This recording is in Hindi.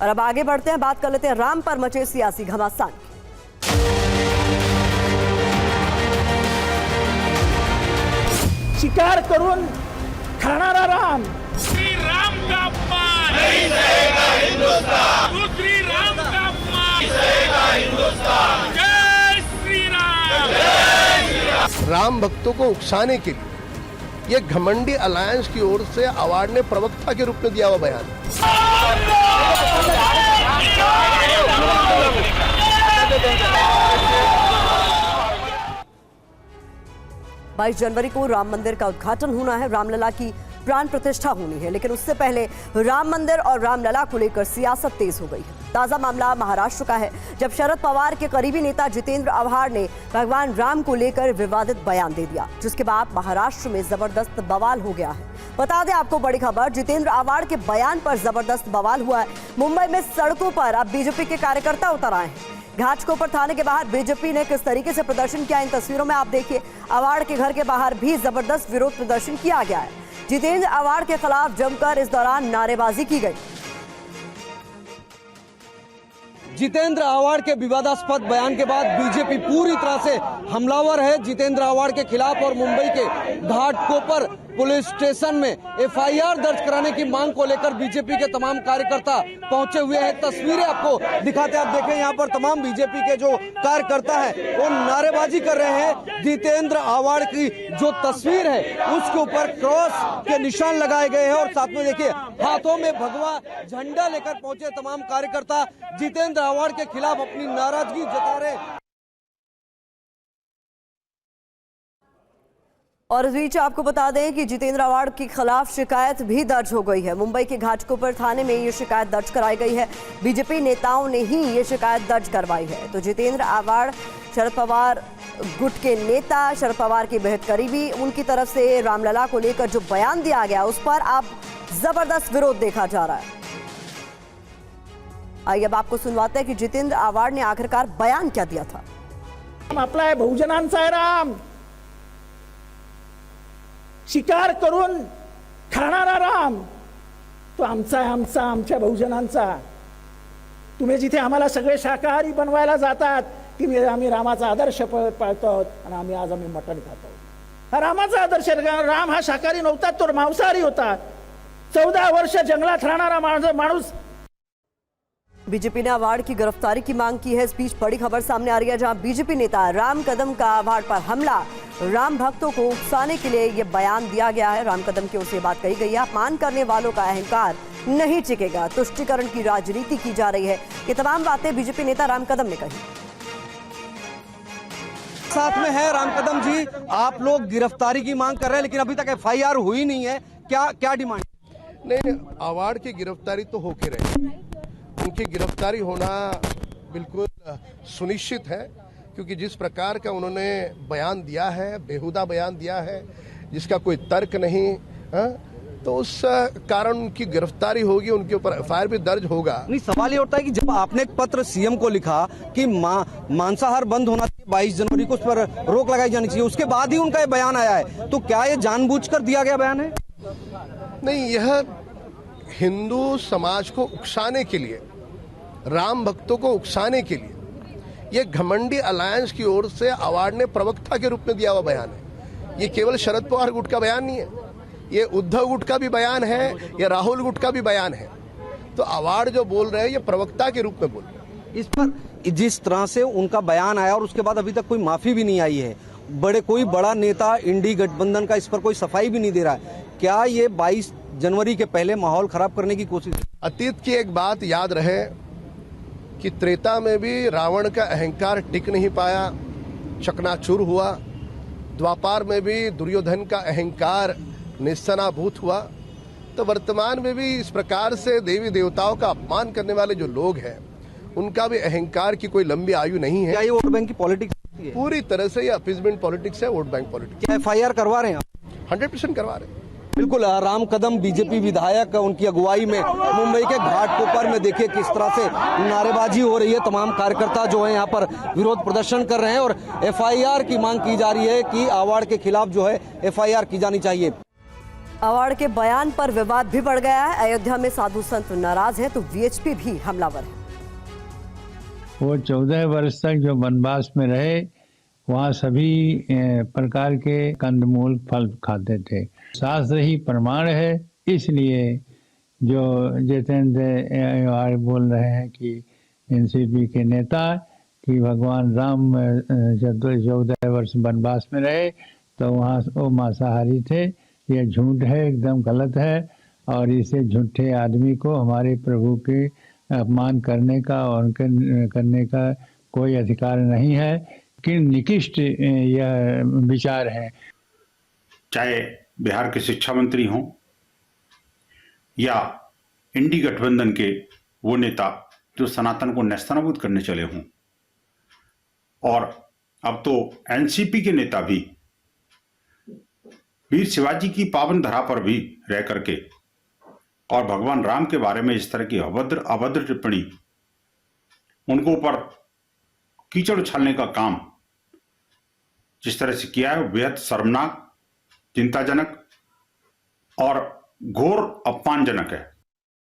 और अब आगे बढ़ते हैं, बात कर लेते हैं राम पर मचे सियासी घमासान की। शिकार करून खाणारा राम, श्री राम का अपमान नहीं सहेगा हिंदुस्तान, दूसरी राम का अपमान नहीं सहेगा हिंदुस्तान। जय श्री राम, जय श्री राम। राम भक्तों को उकसाने के लिए ये घमंडी अलायंस की ओर से अवार्ड ने प्रवक्ता के रूप में दिया हुआ बयान। 22 जनवरी को राम मंदिर का उद्घाटन होना है, रामलला की प्राण प्रतिष्ठा होनी है, लेकिन उससे पहले राम मंदिर और रामलला को लेकर सियासत तेज हो गई है। ताजा मामला महाराष्ट्र का है, जब शरद पवार के करीबी नेता जितेंद्र आव्हाड ने भगवान राम को लेकर विवादित बयान दे दिया, जिसके बाद महाराष्ट्र में जबरदस्त बवाल हो गया है। बता दें आपको बड़ी खबर, जितेंद्र आव्हाड के बयान पर जबरदस्त बवाल हुआ है। मुंबई में सड़कों पर अब बीजेपी के कार्यकर्ता उतर आए हैं। घाटकोपर थाने के बाहर बीजेपी ने किस तरीके से प्रदर्शन किया, इन तस्वीरों में आप देखिए। आव्हाड के घर के बाहर भी जबरदस्त विरोध प्रदर्शन किया गया है। जितेंद्र आव्हाड के खिलाफ जमकर इस दौरान नारेबाजी की गई। जितेंद्र आव्हाड के विवादास्पद बयान के बाद बीजेपी पूरी तरह से हमलावर है जितेंद्र आव्हाड के खिलाफ और मुंबई के घाटकोपर पुलिस स्टेशन में एफआईआर दर्ज कराने की मांग को लेकर बीजेपी के तमाम कार्यकर्ता पहुंचे हुए हैं। तस्वीरें आपको दिखाते हैं, आप देखें यहाँ पर तमाम बीजेपी के जो कार्यकर्ता हैं वो नारेबाजी कर रहे हैं। जितेंद्र आव्हाड की जो तस्वीर है उसके ऊपर क्रॉस के निशान लगाए गए हैं और साथ में देखिए हाथों में भगवा झंडा लेकर पहुंचे तमाम कार्यकर्ता जितेंद्र आव्हाड के खिलाफ अपनी नाराजगी जता रहे हैं। और इस बीच आपको बता दें कि जितेंद्र आव्हाड के खिलाफ शिकायत भी दर्ज हो गई है। मुंबई के घाटकोपर थाने में ये शिकायत दर्ज कराई गई है। बीजेपी नेताओं ने ही ये शिकायत दर्ज करवाई है। तो जितेंद्र आव्हाड शरद पवार गुट के नेता, शरद पवार के बेहद करीबी, उनकी तरफ से रामलला को लेकर जो बयान दिया गया उस पर अब जबरदस्त विरोध देखा जा रहा है। आइए अब आपको सुनवाते हैं कि जितेंद्र आव्हाड ने आखिरकार बयान क्या दिया था। आपला आहे, बहुजनांचा आहे राम, शिकार करून खाणारा राम तो आमचा आहे, आमच्या बहुजनांचा। तुम्ही जिथे आम्हाला सगळे शाकाहारी बनवायला जातात की आम्ही रामाचा आदर्श पाळतो आहोत आणि आम्ही मटण खातो। हा रामाचा आदर्श, राम हा शाकाहारी नव्हता, तो मांसाहारी होता। 14 वर्ष जंगलात राहणारा माणूस। बीजेपी ने आव्हाड की गिरफ्तारी की मांग की है। इस बीच बड़ी खबर सामने आ रही है, जहां बीजेपी नेता राम कदम का आव्हाड पर हमला, राम भक्तों को उकसाने के लिए यह बयान दिया गया है। राम कदम की ओर से बात कही गई है, अपमान करने वालों का अहंकार नहीं टिकेगा, तुष्टीकरण की राजनीति की जा रही है। ये तमाम बातें बीजेपी नेता राम कदम ने कही। साथ में है राम कदम जी, आप लोग गिरफ्तारी की मांग कर रहे हैं लेकिन अभी तक एफआईआर हुई नहीं है, क्या डिमांड? नहीं, आव्हाड की गिरफ्तारी तो होके रही, उनकी गिरफ्तारी होना बिल्कुल सुनिश्चित है, क्योंकि जिस प्रकार का उन्होंने बयान दिया है, बेहुदा बयान दिया है जिसका कोई तर्क नहीं, तो उस कारण उनकी गिरफ्तारी होगी, उनके ऊपर एफआईआर भी दर्ज होगा। नहीं, सवाल ये उठता है कि जब आपने एक पत्र सीएम को लिखा कि मांसाहार बंद होना चाहिए, 22 जनवरी को उस पर रोक लगाई जानी चाहिए, उसके बाद ही उनका ये बयान आया है, तो क्या ये जानबूझकर दिया गया बयान है? नहीं, यह हिंदू समाज को उकसाने के लिए, राम भक्तों को उकसाने के लिए ये घमंडी अलायंस की ओर से आव्हाड ने प्रवक्ता के रूप में दिया हुआ बयान है। ये केवल शरद पवार गुट का बयान नहीं है, ये उद्धव गुट का भी बयान है, ये राहुल गुट का भी बयान है। तो आव्हाड जो बोल रहे हैं ये प्रवक्ता के रूप में बोल रहे हैं। इस पर जिस तरह से उनका बयान आया और उसके बाद अभी तक कोई माफी भी नहीं आई है, कोई बड़ा नेता इंडी गठबंधन का इस पर कोई सफाई भी नहीं दे रहा है, क्या ये 22 जनवरी के पहले माहौल खराब करने की कोशिश? अतीत की एक बात याद रहे कि त्रेता में भी रावण का अहंकार टिक नहीं पाया, चकनाचूर हुआ। द्वापार में भी दुर्योधन का अहंकार निस्सनाभूत हुआ। तो वर्तमान में भी इस प्रकार से देवी देवताओं का अपमान करने वाले जो लोग हैं उनका भी अहंकार की कोई लंबी आयु नहीं है। क्या ये वोट बैंक की पॉलिटिक्स है? पूरी तरह से ये अपीजमेंट पॉलिटिक्स है, वोट बैंक पॉलिटिक्स। क्या एफआईआर करवा रहे हैं? 100% करवा रहे हैं। बिल्कुल, राम कदम बीजेपी विधायक, उनकी अगुवाई में मुंबई के घाटकोपर में देखिए किस तरह से नारेबाजी हो रही है। तमाम कार्यकर्ता जो है यहाँ पर विरोध प्रदर्शन कर रहे हैं और एफआईआर की मांग की जा रही है कि आव्हाड के खिलाफ जो है एफआईआर की जानी चाहिए। अवार्ड के बयान पर विवाद भी बढ़ गया है। अयोध्या में साधु संत नाराज है तो वीएचपी भी हमलावर है। वो 14 वर्ष तक जो वनवास में रहे, वहाँ सभी प्रकार के कंदमूल फल खाते थे। शास्त्र ही प्रमाण है। इसलिए जो जितेंद्र अवार्ड बोल रहे हैं कि एनसीपी के नेता कि भगवान राम 14 वर्ष वनवास में रहे तो वहाँ वो मांसाहारी थे, ये झूठ है, एकदम गलत है। और इसे झूठे आदमी को हमारे प्रभु के अपमान करने का और करने का कोई अधिकार नहीं है कि निकृष्ट यह विचार है। चाहे बिहार के शिक्षा मंत्री हों या इंडी गठबंधन के वो नेता जो सनातन को नेस्तनाबूद करने चले हों, और अब तो एनसीपी के नेता भी वीर शिवाजी की पावन धरा पर भी रह करके और भगवान राम के बारे में इस तरह की अभद्र टिप्पणी, उनको ऊपर कीचड़ उछालने का काम जिस तरह से किया है, बेहद शर्मनाक, चिंताजनक और घोर अपमानजनक है।